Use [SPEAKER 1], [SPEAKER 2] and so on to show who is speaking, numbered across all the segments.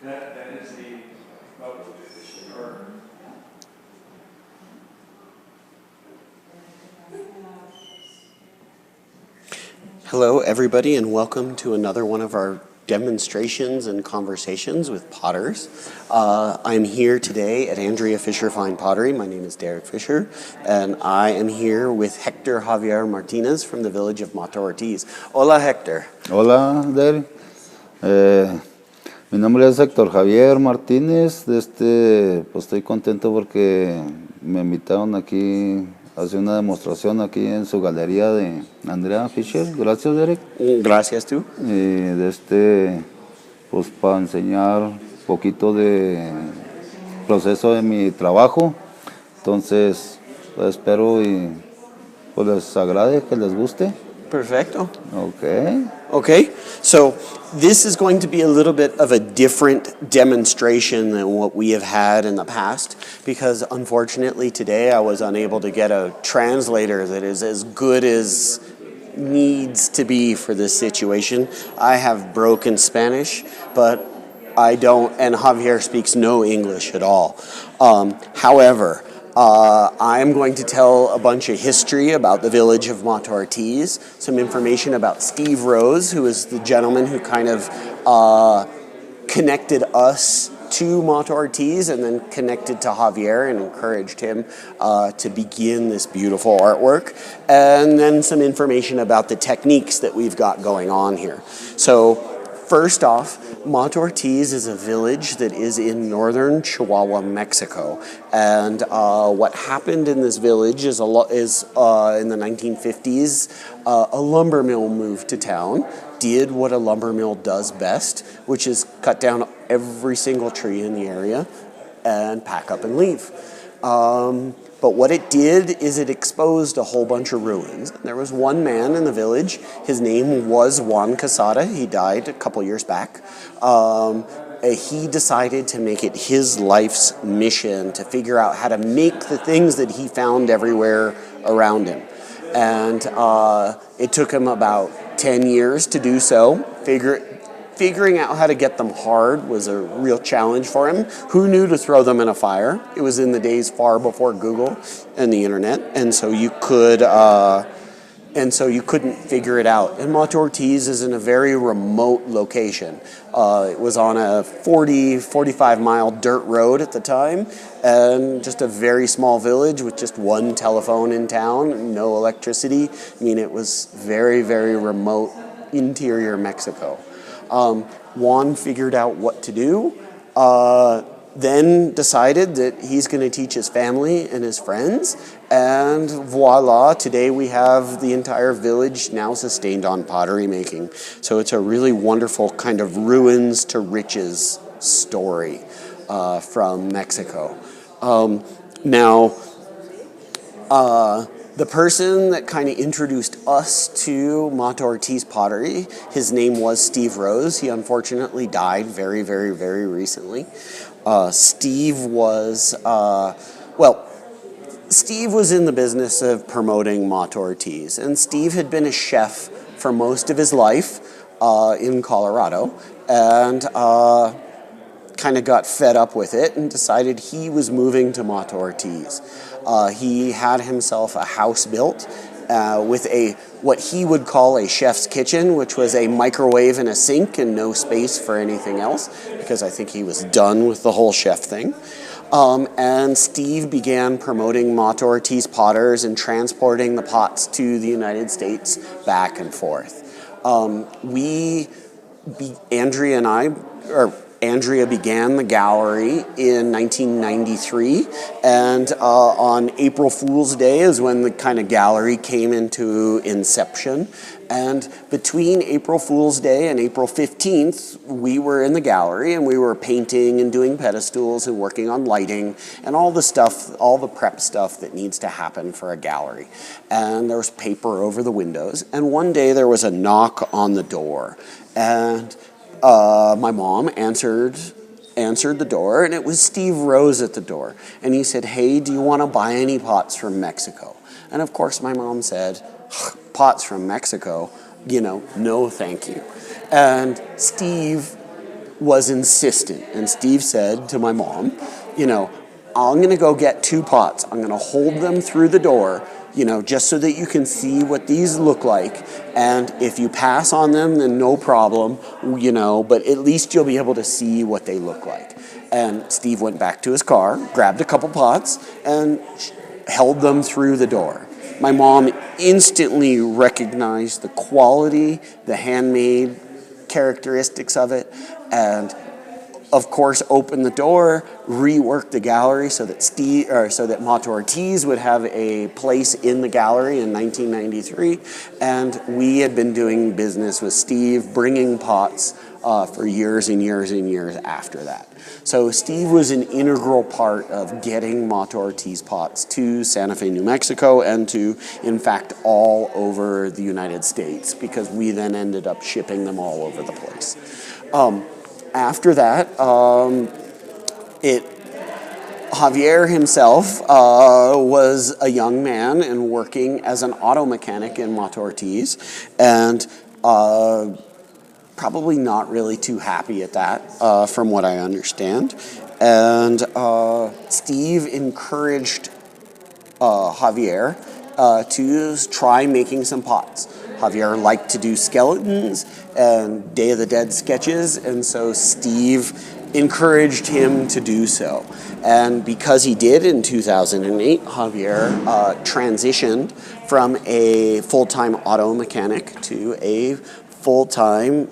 [SPEAKER 1] That is the, or
[SPEAKER 2] Hello, everybody, and welcome to another one of our demonstrations and conversations with potters. I'm here today at Andrea Fisher Fine Pottery. My name is Derek Fisher, and I am here with Hector Javier Martinez from the village of Mata Ortiz. Hola, Hector.
[SPEAKER 3] Hola, Derek. Mi nombre es Hector Javier Martínez. Pues estoy contento porque me invitaron aquí a hacer una demostración aquí en su galería de Andrea Fisher. Gracias, Derek.
[SPEAKER 2] Gracias, tú.
[SPEAKER 3] Y pues para enseñar un poquito de proceso de mi trabajo. Entonces, pues espero y pues les agrade, que les guste.
[SPEAKER 2] Perfecto.
[SPEAKER 3] Okay.
[SPEAKER 2] Okay, so this is going to be a little bit of a different demonstration than what we have had in the past, because unfortunately today I was unable to get a translator that is as good as needs to be for this situation. I have broken Spanish, but I don't, and Javier speaks no English at all. However, I'm going to tell a bunch of history about the village of Mata Ortiz, some information about Steve Rose, who is the gentleman who kind of connected us to Mata Ortiz and then connected to Javier and encouraged him to begin this beautiful artwork, and then some information about the techniques that we've got going on here. So first off, Mata Ortiz is a village that is in northern Chihuahua, Mexico. And what happened in this village is in the 1950s, a lumber mill moved to town, did what a lumber mill does best, which is cut down every single tree in the area and pack up and leave. But what it did is it exposed a whole bunch of ruins. There was one man in the village. His name was Juan Casada. He died a couple years back. He decided to make it his life's mission to figure out how to make the things that he found everywhere around him. And it took him about 10 years to do so. Figuring out how to get them hard was a real challenge for him. Who knew to throw them in a fire? It was in the days far before Google and the internet, and so you couldn't figure it out. And Mata Ortiz is in a very remote location. It was on a 45-mile dirt road at the time, and just a very small village with just one telephone in town, no electricity. I mean, it was very, very remote interior Mexico. Juan figured out what to do, then decided that he's going to teach his family and his friends, and voila, today we have the entire village now sustained on pottery making. So it's a really wonderful kind of ruins to riches story from Mexico. The person that kind of introduced us to Mata Ortiz pottery, his name was Steve Rose. He unfortunately died very, very, very recently. Steve was in the business of promoting Mata Ortiz, and Steve had been a chef for most of his life in Colorado, and kind of got fed up with it and decided he was moving to Mata Ortiz. He had himself a house built with what he would call a chef's kitchen, which was a microwave and a sink and no space for anything else, because I think he was done with the whole chef thing. And Steve began promoting Mata Ortiz potters and transporting the pots to the United States back and forth. Andrea began the gallery in 1993, and on April Fool's Day is when the kind of gallery came into inception. And between April Fool's Day and April 15th, we were in the gallery and we were painting and doing pedestals and working on lighting and all the stuff, all the prep stuff that needs to happen for a gallery. And there was paper over the windows. And one day there was a knock on the door, and my mom answered the door, and it was Steve Rose at the door. And he said, "Hey, do you want to buy any pots from Mexico?" And of course my mom said, "Pots from Mexico? No, thank you." And Steve was insistent. And Steve said to my mom, you know, I'm going to go get 2 pots. I'm going to hold them through the door, you know, just so that you can see what these look like. And if you pass on them, then no problem, you know, but at least you'll be able to see what they look like. And Steve went back to his car, grabbed a couple pots, and held them through the door. My mom instantly recognized the quality, the handmade characteristics of it, and of course opened the door, reworked the gallery so that Mato Ortiz would have a place in the gallery in 1993, and we had been doing business with Steve, bringing pots for years and years and years after that. So Steve was an integral part of getting Mato Ortiz pots to Santa Fe, New Mexico, and to, in fact, all over the United States, because we then ended up shipping them all over the place. After that, Javier himself was a young man and working as an auto mechanic in Mato Ortiz, and probably not really too happy at that, from what I understand. And Steve encouraged Javier to try making some pots. Javier liked to do skeletons and Day of the Dead sketches, and so Steve encouraged him to do so. And because he did in 2008, Javier transitioned from a full-time auto mechanic to a full-time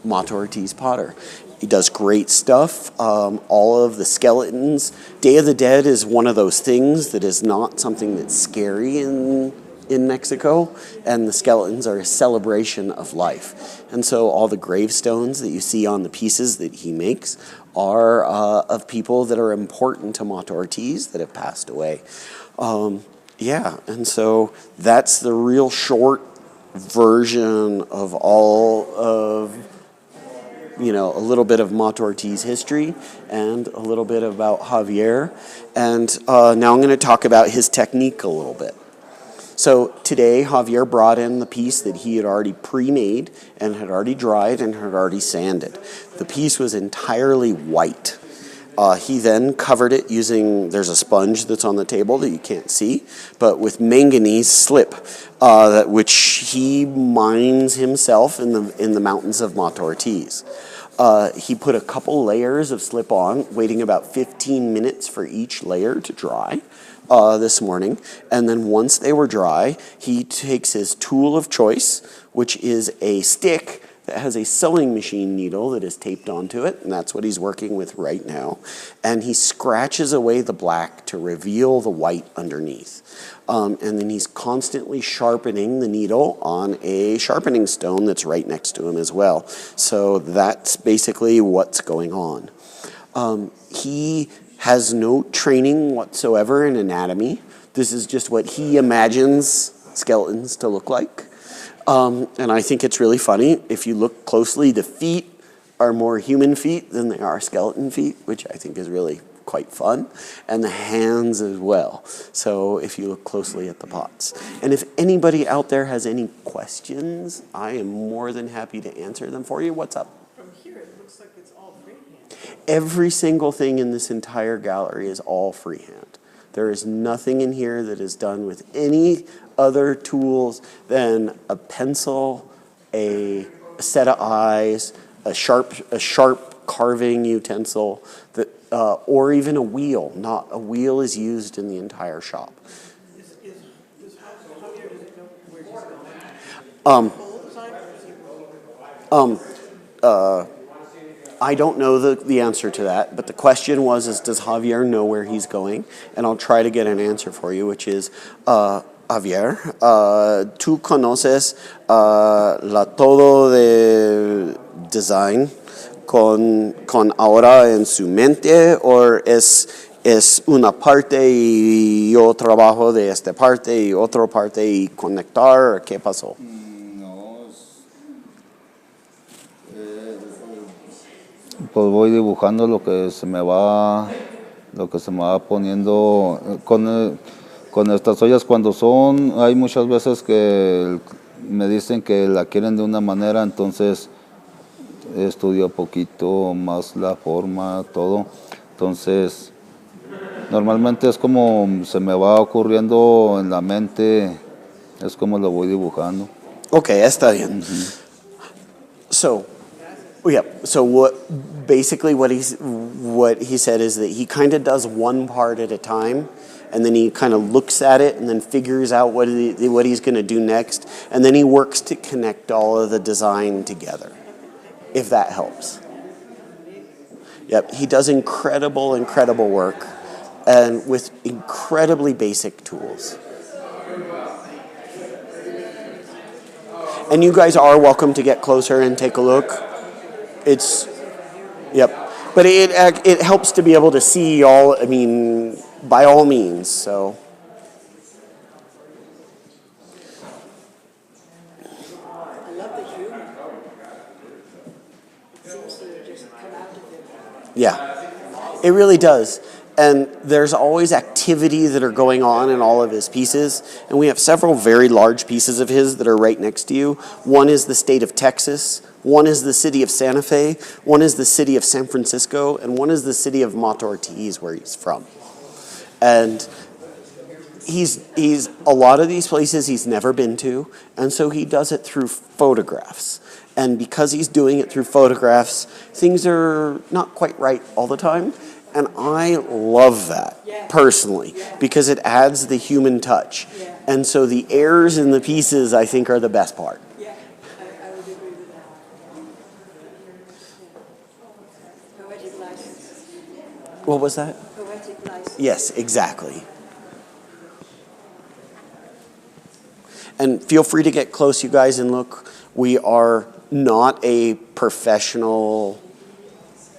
[SPEAKER 2] Mato Ortiz potter. He does great stuff. All of the skeletons. Day of the Dead is one of those things that is not something that's scary in Mexico, and the skeletons are a celebration of life. And so all the gravestones that you see on the pieces that he makes are of people that are important to Mato Ortiz that have passed away. Yeah, and so that's the real short version of all of, you know, a little bit of Mato Ortiz history and a little bit about Javier. And now I'm going to talk about his technique a little bit. So today, Javier brought in the piece that he had already pre-made and had already dried and had already sanded. The piece was entirely white. He then covered it using, there's a sponge that's on the table that you can't see, but with manganese slip, which he mines himself in the mountains of Mato Ortiz. He put a couple layers of slip on, waiting about 15 minutes for each layer to dry this morning. And then once they were dry, he takes his tool of choice, which is a stick that has a sewing machine needle that is taped onto it, and that's what he's working with right now. And he scratches away the black to reveal the white underneath. And then he's constantly sharpening the needle on a sharpening stone that's right next to him as well. So that's basically what's going on. He has no training whatsoever in anatomy. This is just what he imagines skeletons to look like. And I think it's really funny. If you look closely, the feet are more human feet than they are skeleton feet, which I think is really quite fun, and the hands as well. So if you look closely at the pots. And if anybody out there has any questions, I am more than happy to answer them for you. What's up?
[SPEAKER 4] From here, it looks like it's all freehand.
[SPEAKER 2] Every single thing in this entire gallery is all freehand. There is nothing in here that is done with any other tools than a pencil, a set of eyes, a sharp carving utensil, that, or even a wheel. Not a wheel is used in the entire shop.
[SPEAKER 4] Is Javier, does he know where he's going? Full design, or is he
[SPEAKER 2] I don't know the answer to that, but the question was, does Javier know where he's going? And I'll try to get an answer for you, which is, Javier, ¿tú conoces la todo de design con ahora en su mente, o es una parte y yo trabajo de esta parte y otra parte y conectar? ¿Qué pasó?
[SPEAKER 3] Pues voy dibujando lo que se me va poniendo con estas ollas. Cuando hay muchas veces que me dicen que la quieren de una manera, entonces estudio poquito más la forma, todo. Entonces, normalmente es como se me va ocurriendo en la mente, es como lo voy dibujando.
[SPEAKER 2] Okay, está bien. So, yeah. So basically what he said is that he kind of does one part at a time, and then he kind of looks at it and then figures out what he's going to do next, and then he works to connect all of the design together. If that helps. Yep, he does incredible work, and with incredibly basic tools. And you guys are welcome to get closer and take a look. It's, yep. But it helps to be able to see all, I mean, by all means, so.
[SPEAKER 4] I love the humor. It seems to just come out of it.
[SPEAKER 2] Yeah, it really does. And there's always activity that are going on in all of his pieces. And we have several very large pieces of his that are right next to you. One is the state of Texas, one is the city of Santa Fe, one is the city of San Francisco, and one is the city of Ortiz, where he's from. And he's a lot of these places he's never been to, and so he does it through photographs. And because he's doing it through photographs, things are not quite right all the time. And I love that personally because it adds the human touch. And so the errors in the pieces, I think, are the best part.
[SPEAKER 4] Yeah, I would agree with that. Poetic license.
[SPEAKER 2] What was that?
[SPEAKER 4] Poetic license.
[SPEAKER 2] Yes, exactly. And feel free to get close, you guys, and look. We are not a professional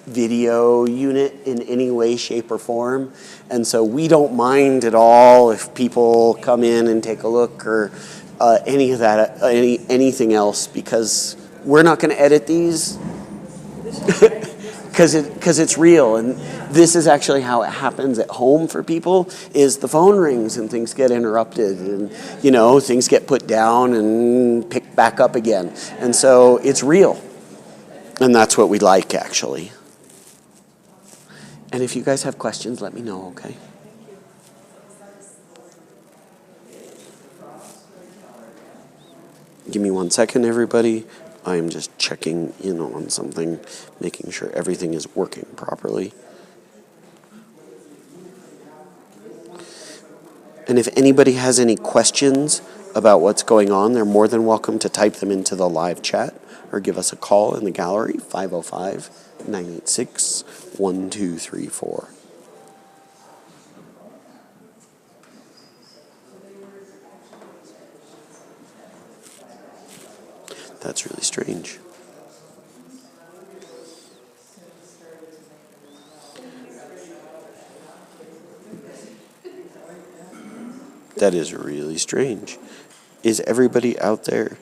[SPEAKER 2] video unit in any way, shape, or form. And so we don't mind at all if people come in and take a look or any of that, anything else, because we're not going to edit these because it's real. And this is actually how it happens at home for people, is the phone rings and things get interrupted and, you know, things get put down and picked back up again. And so it's real. And that's what we like, actually. And if you guys have questions, let me know, okay? Give me 1 second, everybody. I am just checking in on something, making sure everything is working properly. And if anybody has any questions about what's going on, they're more than welcome to type them into the live chat or give us a call in the gallery, 505-986-1234. That's really strange. That is really strange. Is everybody out there?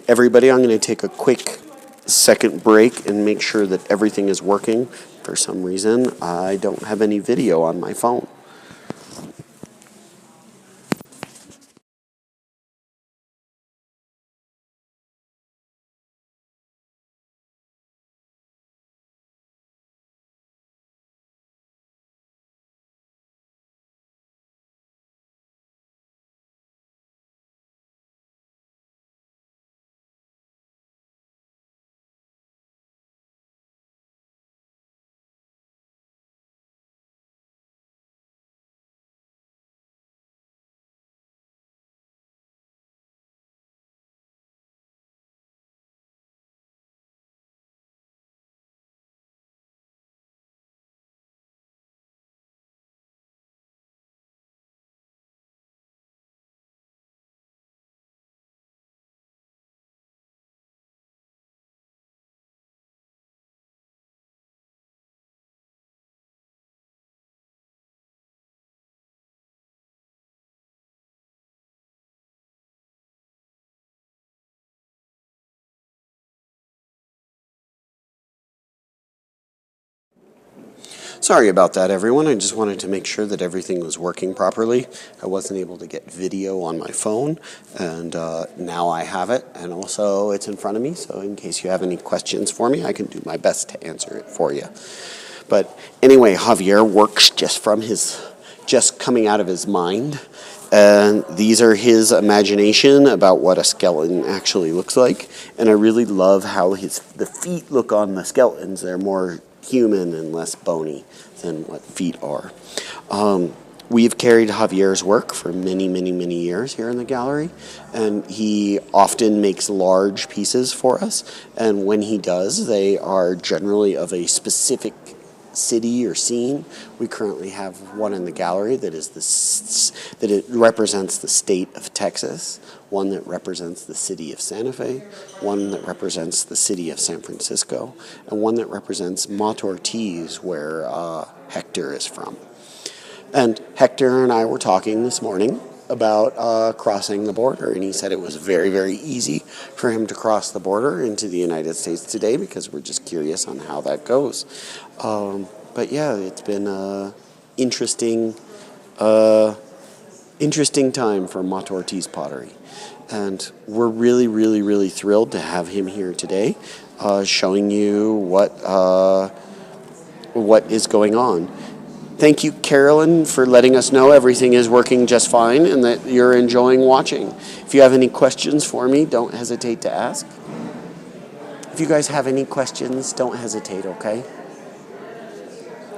[SPEAKER 2] Everybody, I'm going to take a quick second break and make sure that everything is working. For some reason, I don't have any video on my phone. Sorry about that, everyone. I just wanted to make sure that everything was working properly. I wasn't able to get video on my phone, and now I have it, and also it's in front of me, so in case you have any questions for me, I can do my best to answer it for you. But anyway, Javier works just coming out of his mind, and these are his imagination about what a skeleton actually looks like, and I really love how the feet look on the skeletons. They're more human and less bony than what feet are. We've carried Javier's work for many, many, many years here in the gallery, and he often makes large pieces for us, and when he does, they are generally of a specific city or scene. We currently have one in the gallery that it represents the state of Texas, one that represents the city of Santa Fe, one that represents the city of San Francisco, and one that represents Ortiz, where Hector is from. And Hector and I were talking this morning about crossing the border, and he said it was very, very easy for him to cross the border into the United States today because we're just curious on how that goes. But yeah, it's been an interesting time for Ortiz Pottery, and we're really, really, really thrilled to have him here today, showing you what is going on. Thank you, Carolyn, for letting us know everything is working just fine and that you're enjoying watching. If you have any questions for me, don't hesitate to ask. If you guys have any questions, don't hesitate, okay?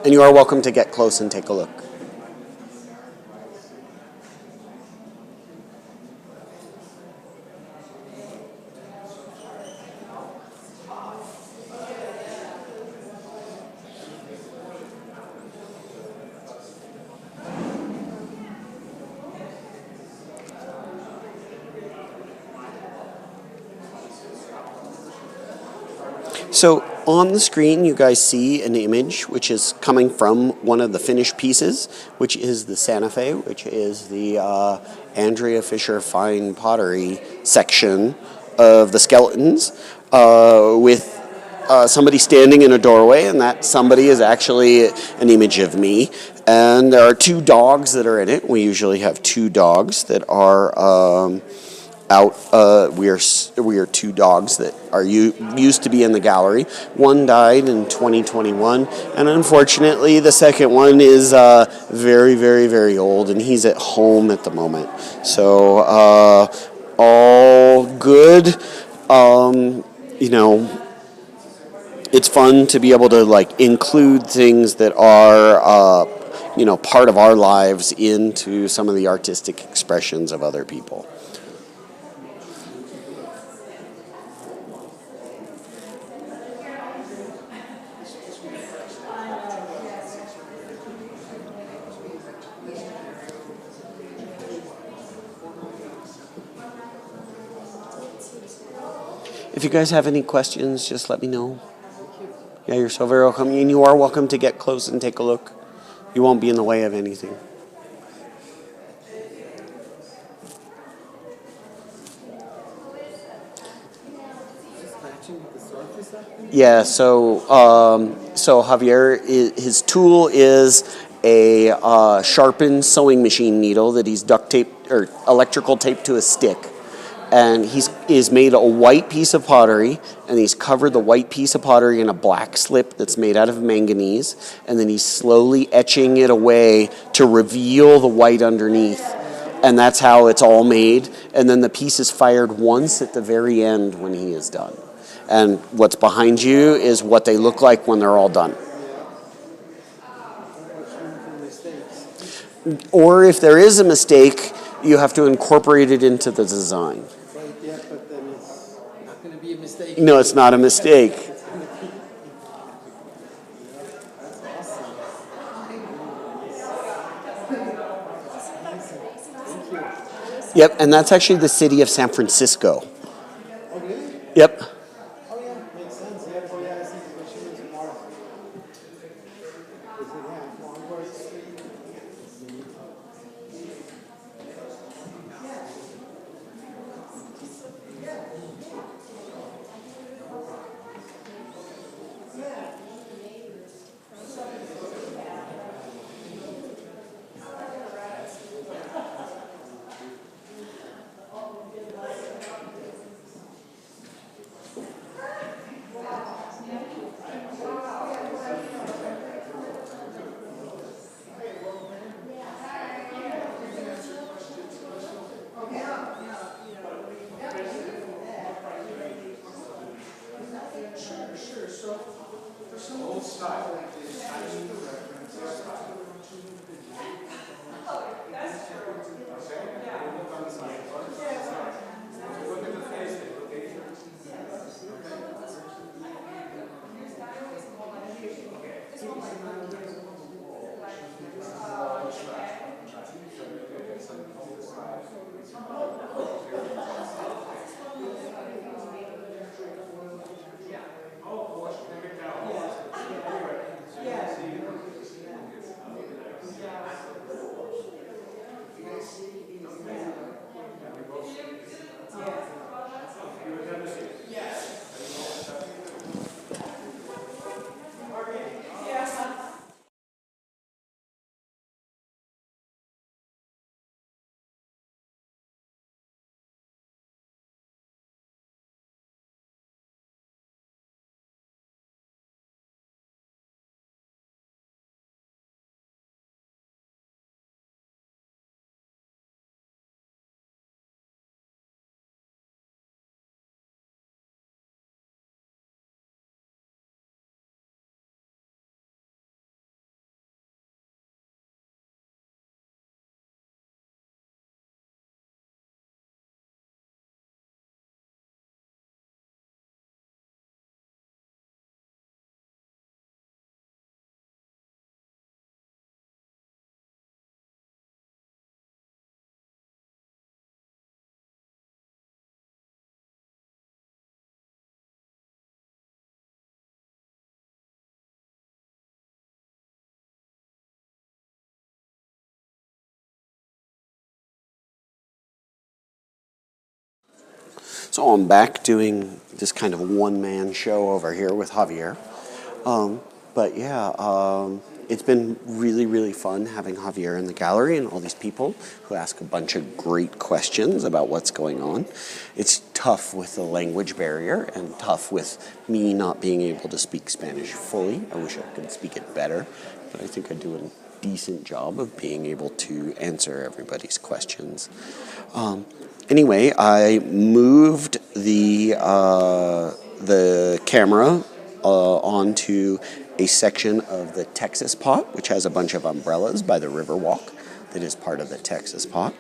[SPEAKER 2] And you are welcome to get close and take a look. So on the screen, you guys see an image which is coming from one of the finished pieces, which is the Santa Fe, which is the Andrea Fisher Fine Pottery section of the skeletons, with somebody standing in a doorway, and that somebody is actually an image of me. And there are two dogs that are in it. We usually have two dogs that are out. We are two dogs that are used to be in the gallery. One died in 2021, and unfortunately the second one is very, very, very old, and he's at home at the moment. So all good. It's fun to be able to include things that are part of our lives into some of the artistic expressions of other people. If you guys have any questions, just let me know. Yeah, you're so very welcome. And you are welcome to get close and take a look. You won't be in the way of anything. Yeah, so Javier, his tool is a sharpened sewing machine needle that he's duct taped or electrical taped to a stick. And he's made a white piece of pottery, and he's covered the white piece of pottery in a black slip that's made out of manganese, and then he's slowly etching it away to reveal the white underneath. And that's how it's all made. And then the piece is fired once at the very end when he is done. And what's behind you is what they look like when they're all done. Or if there is a mistake, you have to incorporate it into the design.
[SPEAKER 4] But then it's not going to be a mistake.
[SPEAKER 2] No, it's not a mistake. Yep, and that's actually the city of San Francisco.
[SPEAKER 4] Oh, really?
[SPEAKER 2] Yep.
[SPEAKER 4] Oh, yeah, makes sense. Yeah, oh, yeah, I see the question tomorrow. Is it Longboard Street?
[SPEAKER 2] So I'm back doing this kind of one-man show over here with Javier. But yeah, it's been really, really fun having Javier in the gallery and all these people who ask a bunch of great questions about what's going on. It's tough with the language barrier and tough with me not being able to speak Spanish fully. I wish I could speak it better, but I think I do a decent job of being able to answer everybody's questions. Anyway, I moved the camera onto a section of the Texas pot, which has a bunch of umbrellas by the Riverwalk that is part of the Texas pot.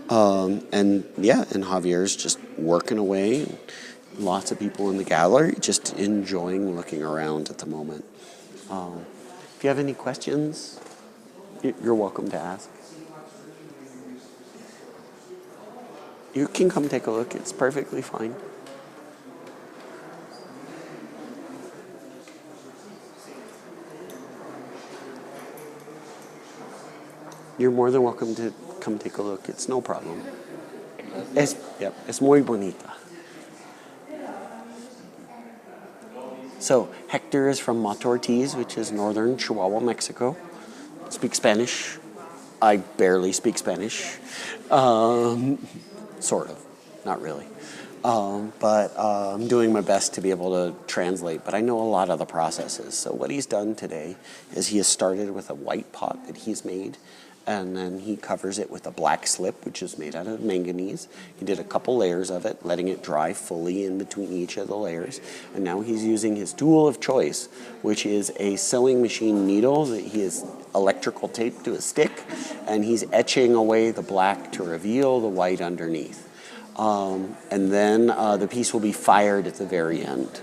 [SPEAKER 2] And Javier's just working away. Lots of people in the gallery just enjoying looking around at the moment. If you have any questions, you're welcome to ask. You can come take a look. It's perfectly fine. You're more than welcome to come take a look. It's no problem. Es muy bonita. So Hector is from Ortiz, which is northern Chihuahua, Mexico. Speaks Spanish. I barely speak Spanish. Sort of, not really. But I'm doing my best to be able to translate, but I know a lot of the processes. So what he's done today is he has started with a white pot that he's made, and then he covers it with a black slip, which is made out of manganese. He did a couple layers of it, letting it dry fully in between each of the layers. And now he's using his tool of choice, which is a sewing machine needle that he has electrical taped to a stick, and he's etching away the black to reveal the white underneath. And then the piece will be fired at the very end.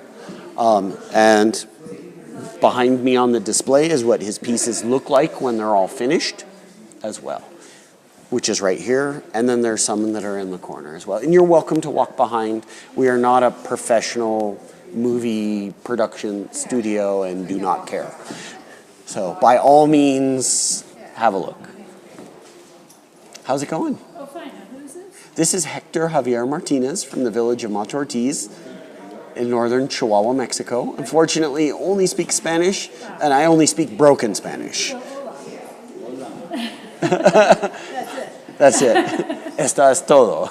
[SPEAKER 2] And behind me on the display is what his pieces look like when they're all finished as well, which is right here. And then there's some that are in the corner as well. And you're welcome to walk behind. We are not a professional movie production studio and do not care. So by all means, have a look. How's it going?
[SPEAKER 5] Oh, fine. Who's this?
[SPEAKER 2] This is Hector Javier Martinez from the village of Ortiz in northern Chihuahua, Mexico. Unfortunately, only speaks Spanish, and I only speak broken Spanish. That's it. Esto es todo.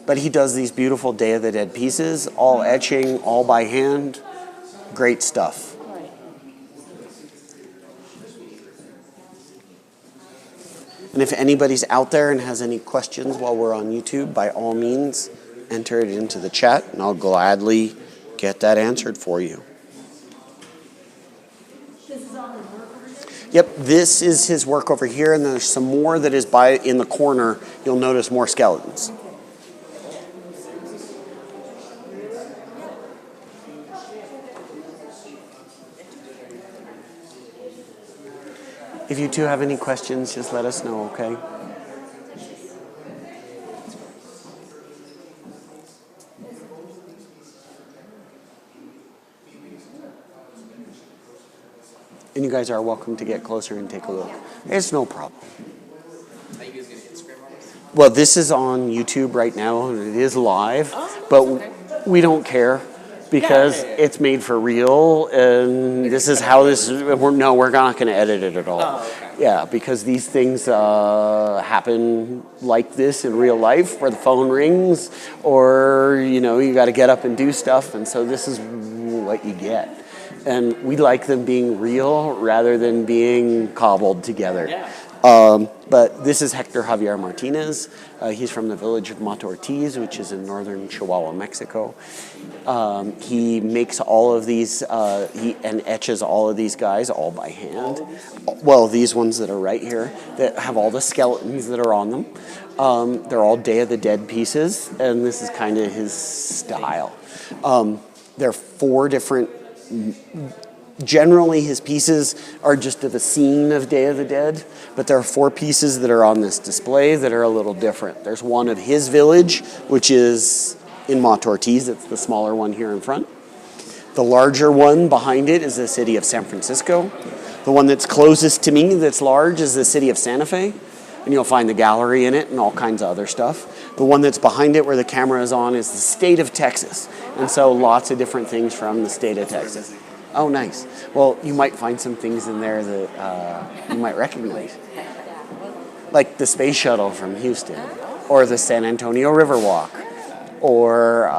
[SPEAKER 2] But he does these beautiful Day of the Dead pieces, all etching, all by hand. Great stuff.
[SPEAKER 5] Right.
[SPEAKER 2] And if anybody's out there and has any questions while we're on YouTube, by all means, enter it into the chat, and I'll gladly get get that answered for you.
[SPEAKER 4] This is all his work over here?
[SPEAKER 2] Yep, this is his work over here, and there's some more that is in the corner. You'll notice more skeletons. If you two have any questions, just let us know, okay? And you guys are welcome to get closer and take a look. It's no problem.
[SPEAKER 5] Are you guys gonna Instagram artists?
[SPEAKER 2] Well, this is on YouTube right now, and it is live, but we don't care because it's made for real, and this is how this is. We're not going to edit it at all.
[SPEAKER 5] Oh, okay.
[SPEAKER 2] Yeah, because these things happen like this in real life, where the phone rings, or you got to get up and do stuff, and so this is what you get. And we like them being real rather than being cobbled together.
[SPEAKER 5] Yeah.
[SPEAKER 2] But this is Hector Javier Martinez. He's from the village of Ortiz, which is in northern Chihuahua, Mexico. He makes all of these, and etches all of these guys all by hand. Well, these ones that are right here that have all the skeletons that are on them. They're all Day of the Dead pieces, and this is kind of his style. There are 4 different. Generally, his pieces are just of a scene of Day of the Dead, but there are 4 pieces that are on this display that are a little different. There's one of his village, which is in Ortiz. It's the smaller one here in front. The larger one behind it is the city of San Francisco. The one that's closest to me that's large is the city of Santa Fe, and you'll find the gallery in it and all kinds of other stuff. The one that's behind it where the camera is on is the state of Texas, and so lots of different things from the state of Texas. Oh, nice. Well, you might find some things in there that you might recognize. Like the space shuttle from Houston, or the San Antonio Riverwalk, or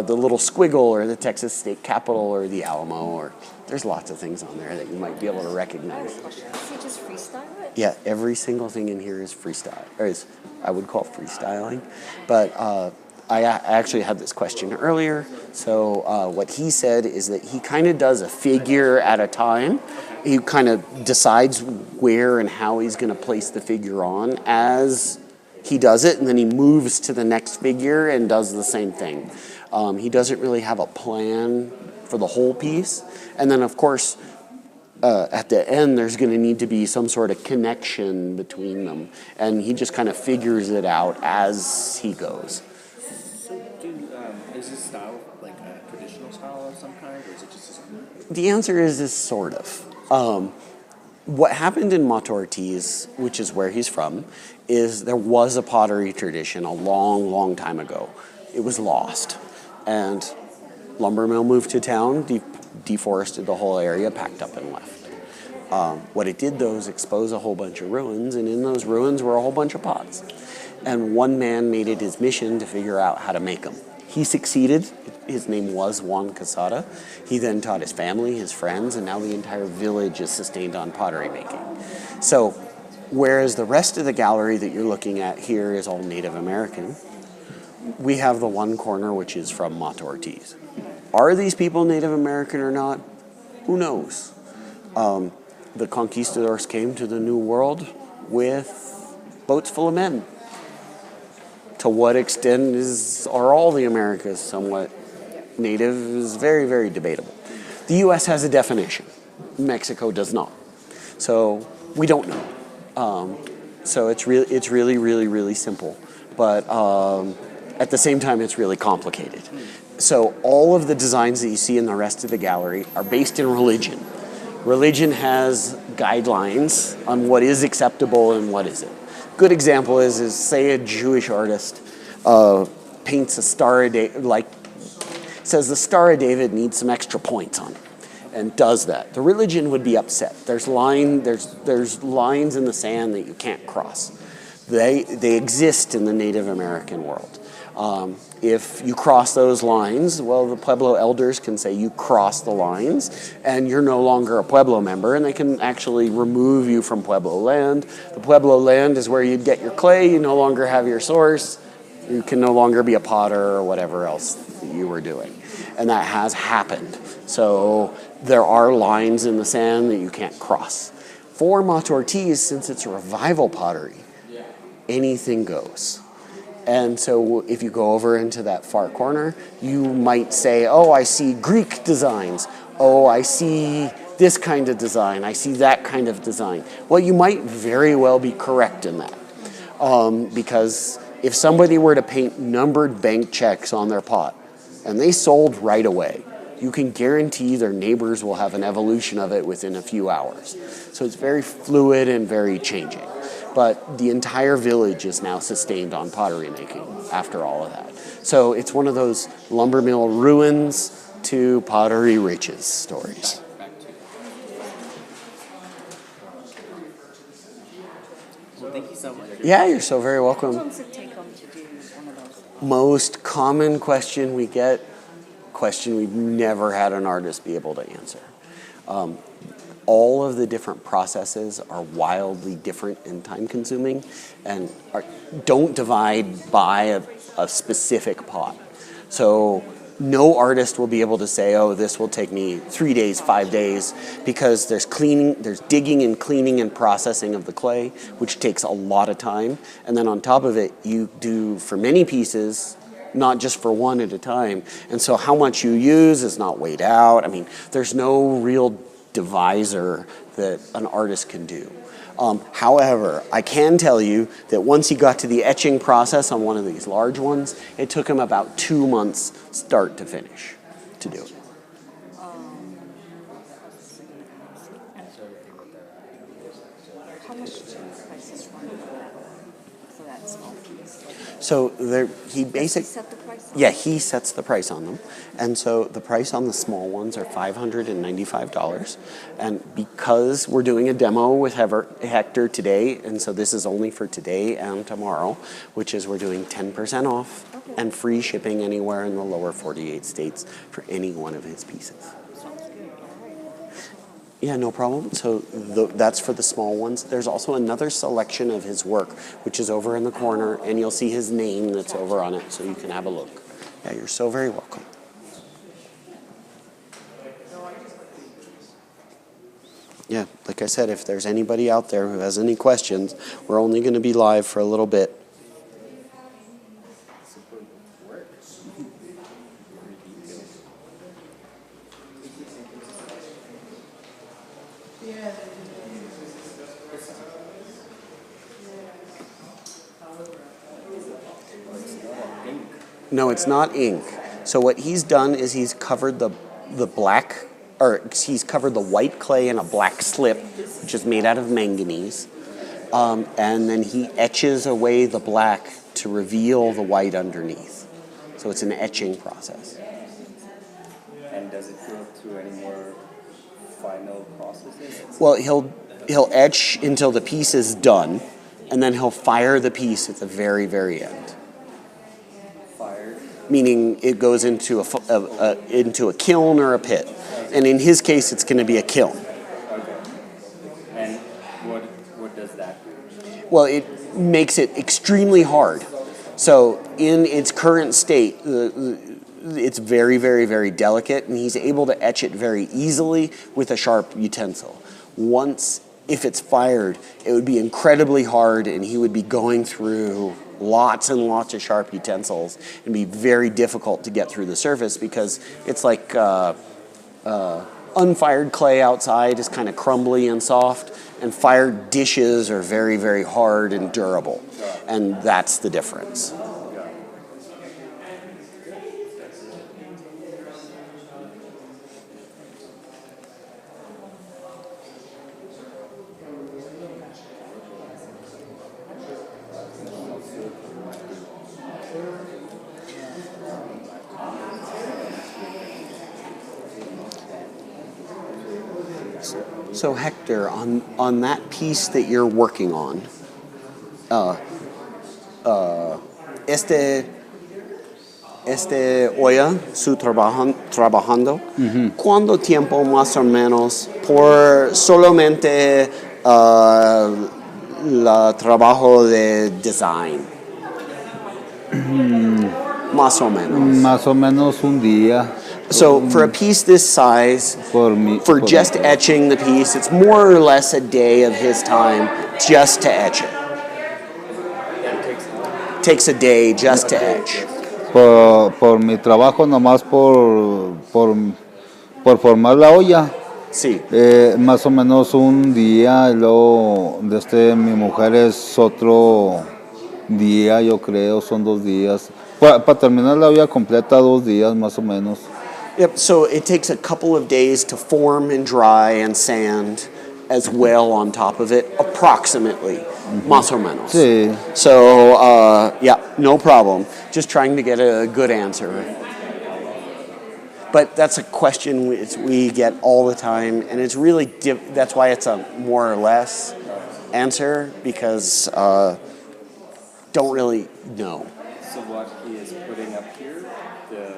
[SPEAKER 2] the little squiggle, or the Texas State Capitol, or the Alamo, or there's lots of things on there that you might be able to recognize.
[SPEAKER 4] Does he just freestyle it?
[SPEAKER 2] Yeah, every single thing in here is freestyle, or is I would call freestyling, but I actually had this question earlier. So what he said is that he kind of does a figure at a time. He kind of decides where and how he's going to place the figure on as he does it, and then he moves to the next figure and does the same thing. He doesn't really have a plan for the whole piece. And then, of course, at the end, there's going to need to be some sort of connection between them. And he just kind of figures it out as he goes.
[SPEAKER 5] So, is this style like a traditional style of some kind, or is it just?
[SPEAKER 2] The answer is sort of. What happened in Ortiz, which is where he's from, is there was a pottery tradition a long, long time ago. It was lost. And lumber mill moved to town, deforested the whole area, packed up and left. What it did, though, is expose a whole bunch of ruins, and in those ruins were a whole bunch of pots. And one man made it his mission to figure out how to make them. He succeeded. His name was Juan Casada. He then taught his family, his friends, and now the entire village is sustained on pottery making. So, whereas the rest of the gallery that you're looking at here is all Native American, we have the one corner which is from Ortiz. Are these people Native American or not? Who knows? The conquistadors came to the New World with boats full of men. To what extent are all the Americas somewhat native is very, very debatable. The U.S. has a definition. Mexico does not. So we don't know. So it's really, really, really simple. But at the same time, it's really complicated. So all of the designs that you see in the rest of the gallery are based in religion. Religion has guidelines on what is acceptable and what isn't. Good example is say a Jewish artist paints a Star of David, says the Star of David needs some extra points on it, and does that. The religion would be upset. There's lines in the sand that you can't cross. They exist in the Native American world. If you cross those lines, well, the Pueblo elders can say you cross the lines and you're no longer a Pueblo member, and they can actually remove you from Pueblo land. The Pueblo land is where you'd get your clay. You no longer have your source. You can no longer be a potter or whatever else that you were doing. And that has happened. So there are lines in the sand that you can't cross. For Mott Ortiz, since it's a revival pottery, anything goes. And so if you go over into that far corner, you might say, oh, I see Greek designs. Oh, I see this kind of design. I see that kind of design. Well, you might very well be correct in that. Because if somebody were to paint numbered bank checks on their pot and they sold right away, you can guarantee their neighbors will have an evolution of it within a few hours. So it's very fluid and very changing. But the entire village is now sustained on pottery making after all of that. So it's one of those lumber mill ruins to pottery riches stories.
[SPEAKER 5] Well, thank you so much.
[SPEAKER 2] Yeah, you're so very welcome.
[SPEAKER 4] How long does it take them to do one of those?
[SPEAKER 2] Most common question we get, question we've never had an artist be able to answer. All of the different processes are wildly different and time consuming and don't divide by a specific pot. So no artist will be able to say, oh, this will take me 3 days, 5 days, because there's cleaning, there's digging and cleaning and processing of the clay, which takes a lot of time. And then on top of it, you do for many pieces, not just for one at a time. And so how much you use is not weighed out. I mean, there's no real divisor that an artist can do. However, I can tell you that once he got to the etching process on one of these large ones, it took him about 2 months start to finish to do it.
[SPEAKER 4] How much do prices run for that small piece?
[SPEAKER 2] So there, he basically
[SPEAKER 4] Set the price?
[SPEAKER 2] Yeah, he sets the price on them. And so the price on the small ones are $595. And because we're doing a demo with Hector today, and so this is only for today and tomorrow, which is we're doing 10% off and free shipping anywhere in the lower 48 states for any one of his pieces.
[SPEAKER 4] Sounds good. All right.
[SPEAKER 2] Yeah, no problem. So that's for the small ones. There's also another selection of his work, which is over in the corner, and you'll see his name that's over on it, so you can have a look. Yeah, you're so very welcome. Yeah, like I said, if there's anybody out there who has any questions, we're only going to be live for a little bit. No, it's not ink. So what he's done is he's covered the black, or he's covered the white clay in a black slip, which is made out of manganese, and then he etches away the black to reveal the white underneath. So it's an etching process.
[SPEAKER 5] And does it go through any more final processes?
[SPEAKER 2] Well, he'll etch until the piece is done, and then he'll fire the piece at the very, very end.
[SPEAKER 5] Fired?
[SPEAKER 2] Meaning it goes into a kiln or a pit. And in his case, it's going to be a kiln.
[SPEAKER 5] Okay. And what does that do?
[SPEAKER 2] Well, it makes it extremely hard. So in its current state, it's very, very, very delicate, and he's able to etch it very easily with a sharp utensil. Once, if it's fired, it would be incredibly hard, and he would be going through lots and lots of sharp utensils and be very difficult to get through the surface because it's like unfired clay outside is kind of crumbly and soft, and fired dishes are very, very hard and durable. And that's the difference. So Hector, on that piece that you're working on, este olla, su trabajando, ¿cuánto tiempo más o menos por solamente el trabajo de design? Más o menos.
[SPEAKER 3] Más o menos un día.
[SPEAKER 2] So for a piece this size,
[SPEAKER 3] Por mi,
[SPEAKER 2] for
[SPEAKER 3] por
[SPEAKER 2] just
[SPEAKER 3] mi-
[SPEAKER 2] etching the piece, it's more or less a day of his time just to etch it. Takes a day just to etch.
[SPEAKER 3] por mi trabajo, nomás por formar la olla.
[SPEAKER 2] Sí.
[SPEAKER 3] Más o menos un día, y luego mi mujer es otro día, yo creo, son 2 días. Para terminar la olla completa, 2 días más o menos.
[SPEAKER 2] Yep, so it takes a couple of days to form and dry and sand as well on top of it, approximately, más o menos.
[SPEAKER 3] Sí.
[SPEAKER 2] So, yeah, no problem. Just trying to get a good answer. But that's a question we get all the time, and it's really, that's why it's a more or less answer, because don't really know.
[SPEAKER 1] So what he is putting up here, the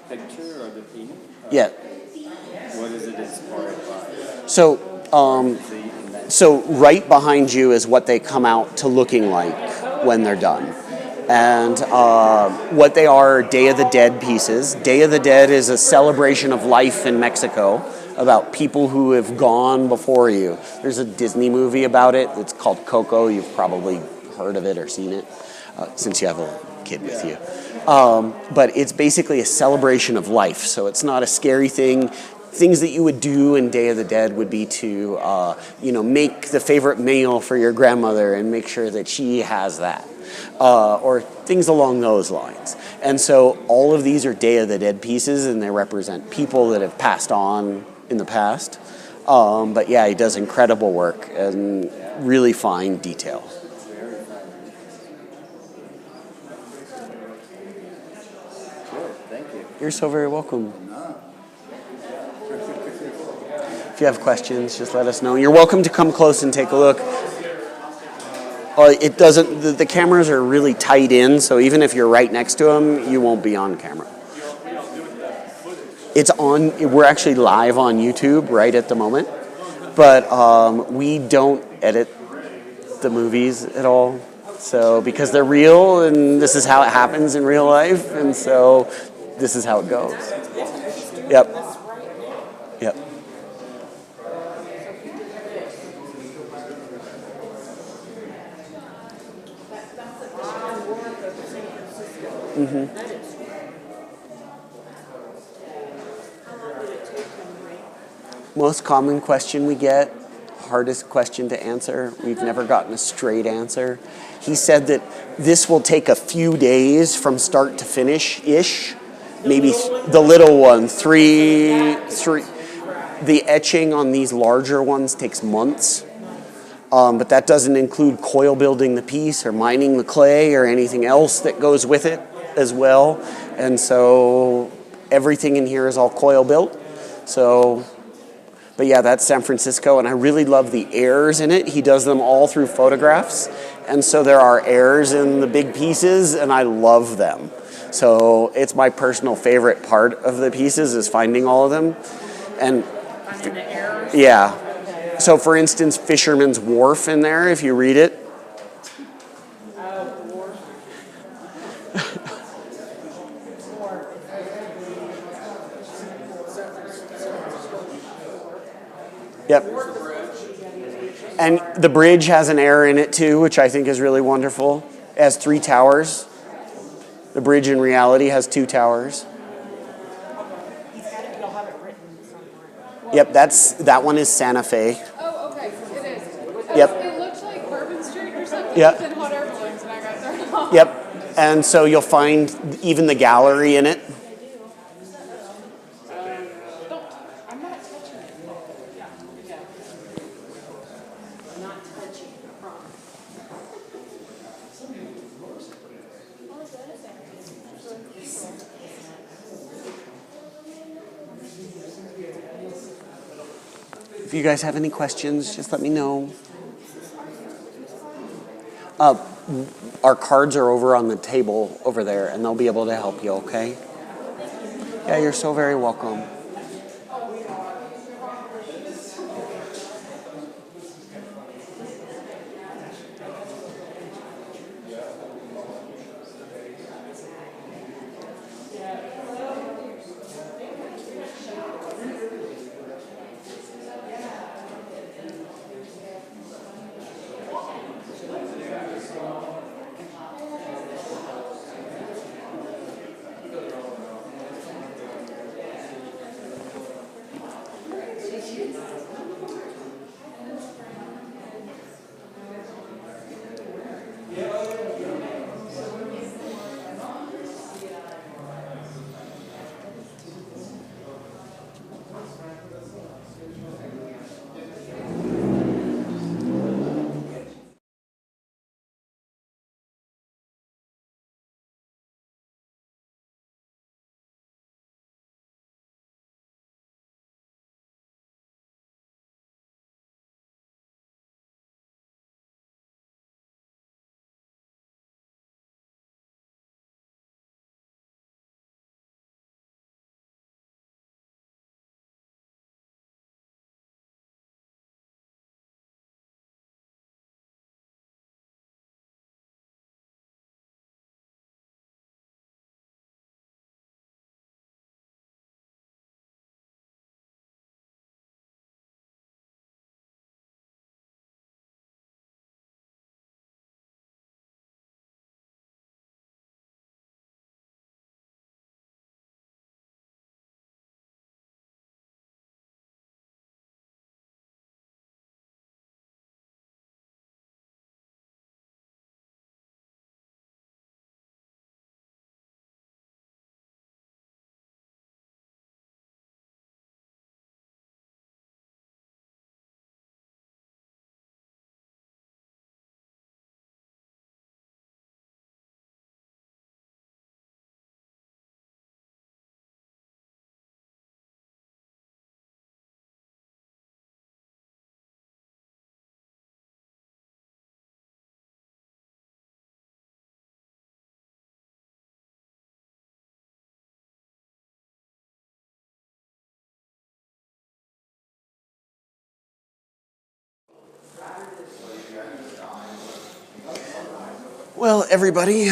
[SPEAKER 1] picture or the painting?
[SPEAKER 2] Yeah.
[SPEAKER 1] What is it inspired by?
[SPEAKER 2] So,
[SPEAKER 1] The image?
[SPEAKER 2] so right behind you is what they come out to looking like when they're done. And what they are Day of the Dead pieces. Day of the Dead is a celebration of life in Mexico about people who have gone before you. There's a Disney movie about it. It's called Coco. You've probably heard of it or seen it since you have a kid with you. But it's basically a celebration of life. So it's not a scary thing. Things that you would do in Day of the Dead would be to, make the favorite meal for your grandmother and make sure that she has that. Or things along those lines. And so all of these are Day of the Dead pieces, and they represent people that have passed on in the past. But yeah, he does incredible work and really fine detail.
[SPEAKER 5] Thank you.
[SPEAKER 2] You're so very welcome. If you have questions, just let us know. You're welcome to come close and take a look. It doesn't. The cameras are really tight in, so even if you're right next to them, you won't be on camera. It's on. We're actually live on YouTube right at the moment, but we don't edit the movies at all. So because they're real, and this is how it happens in real life, and so this is how it goes. Yep. Yep. Mm-hmm. Most common question we get, hardest question to answer. We've never gotten a straight answer. He said that this will take a few days from start to finish-ish. Maybe the little one, three. The etching on these larger ones takes months. But that doesn't include coil building the piece or mining the clay or anything else that goes with it as well. And so everything in here is all coil built. So, but yeah, that's San Francisco, and I really love the errors in it. He does them all through photographs. And so there are errors in the big pieces, and I love them. So it's my personal favorite part of the pieces is finding all of them. And
[SPEAKER 4] Finding the errors.
[SPEAKER 2] yeah. So, for instance, Fisherman's Wharf in there, if you read it. Yep. And the bridge has an error in it too, which I think is really wonderful. It has 3 towers. The bridge in reality has 2 towers.
[SPEAKER 4] You'll have it written somewhere.
[SPEAKER 2] Yep, that one is Santa Fe.
[SPEAKER 6] Oh, okay, it is.
[SPEAKER 2] Yep.
[SPEAKER 6] It looks like Bourbon Street or something.
[SPEAKER 2] Yep.
[SPEAKER 6] It's in hot air balloons, and I got thrown off.
[SPEAKER 2] Yep. And so you'll find even the gallery in it.
[SPEAKER 6] I'm not touching it.
[SPEAKER 2] If you guys have any questions, just let me know. Our cards are over on the table over there, and they'll be able to help you, okay? Yeah, you're so very welcome. Well, everybody,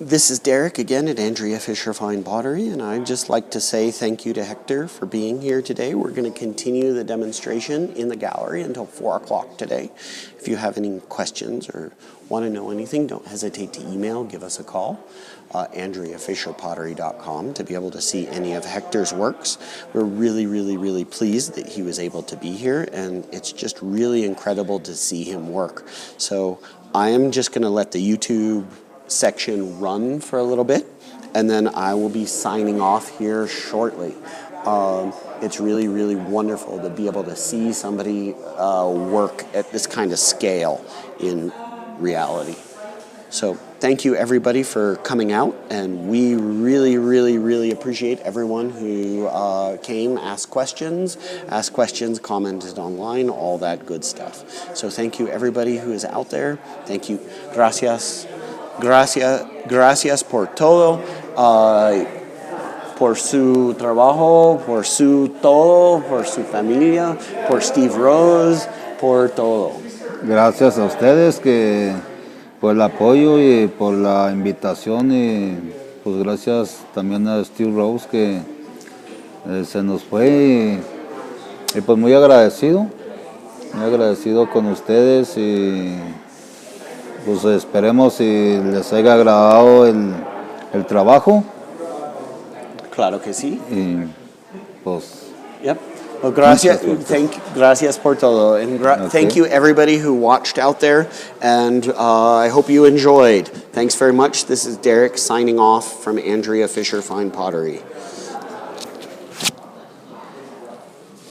[SPEAKER 2] this is Derek again at Andrea Fisher Fine Pottery, and I'd just like to say thank you to Hector for being here today. We're going to continue the demonstration in the gallery until 4 o'clock today. If you have any questions or want to know anything, don't hesitate to email, give us a call. AndreaFisherPottery.com to be able to see any of Hector's works. We're really, really, really pleased that he was able to be here, and it's just really incredible to see him work. So I am just going to let the YouTube section run for a little bit, and then I will be signing off here shortly. It's really, really wonderful to be able to see somebody work at this kind of scale in reality. So thank you everybody for coming out, and we really, really, really appreciate everyone who came, asked questions, commented online, all that good stuff. So thank you everybody who is out there. Thank you. Gracias por todo, por su trabajo, por su todo, por su familia, por Steve Rose, por todo.
[SPEAKER 3] Gracias a ustedes por el apoyo y por la invitación, y pues gracias también a Steve Rose que se nos fue, y pues muy agradecido con ustedes, y pues esperemos si les haya agradado el trabajo.
[SPEAKER 2] Claro que sí.
[SPEAKER 3] Y pues
[SPEAKER 2] Yep. Well, gracias por todo. And thank you everybody who watched out there, and I hope you enjoyed. Thanks very much. This is Derek signing off from Andrea Fisher Fine Pottery.